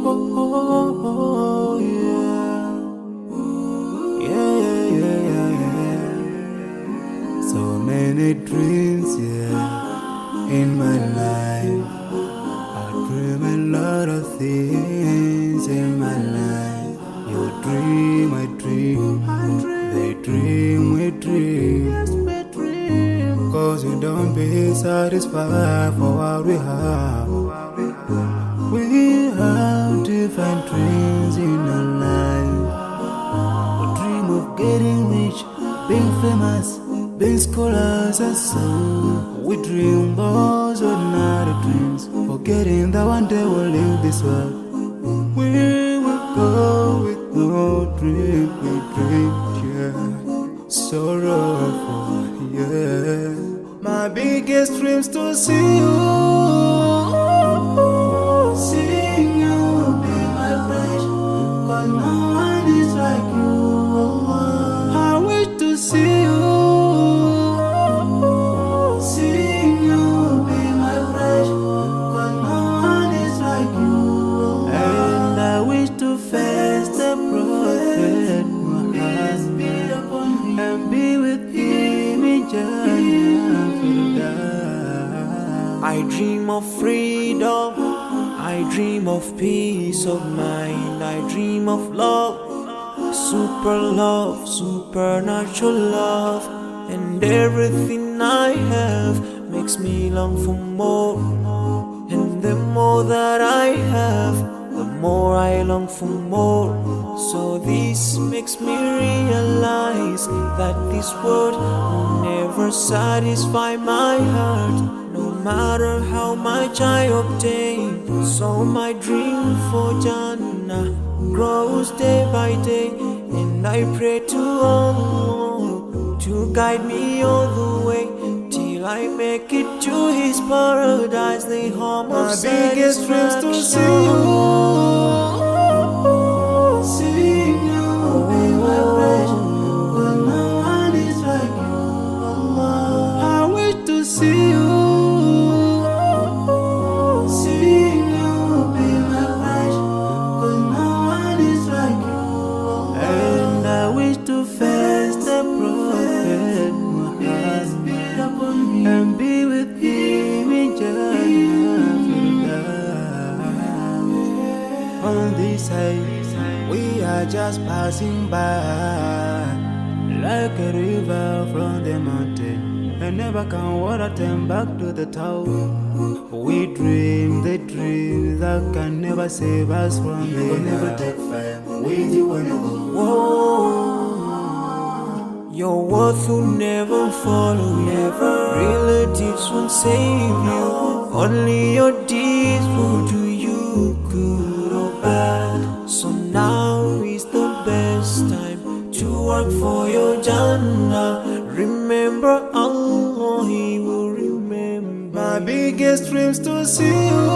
oh, yeah. Yeah, yeah, yeah, yeah. So many dreams, yeah, in my life. I dream a lot of things in my life. You dream, I dream. They dream, we dream. Cause we don't be satisfied for what we have. We have different dreams in our life. We dream of getting rich, being famous, being scholars and so. We dream those ordinary dreams, forgetting that one day we'll leave this world. We will go with no dream, we dream, yeah. Sorrowful, yeah. My biggest dreams to see you, seeing you be my friend. Cause no one is like you, I wish to see you, seeing you be my friend. Cause no one is like you, and I wish to face the prophet Muhammad and be with him in Jannah. I dream of freedom, I dream of peace of mind, I dream of love, supernatural love, and everything I have makes me long for more. And the more that I have, the more I long for more. So this makes me realize that this world will never satisfy my heart, no matter how much I obtain. So my dream for Jannah grows day by day, and I pray to Allah to guide me all the way till I make it to His paradise, the home of satisfaction. My biggest dreams to see you, seeing you be my friend. Cause no one is like you, Allah. I wish to see you, seeing you be my friend. Cause no one is like you, Allah. And I wish to face the prophet Muhammad and be with him in Jannah. On this side, we are just passing by, like a river from the mountain, and never can water turn back to the town. We dream the dreams that can never save us from the will never take fire with you when you go. Whoa. Your worth will never follow you, relatives won't save you, only your deeds will do you good or bad. So now is the best time to work for your Jannah. Remember Allah, He will remember. My biggest dreams to see you,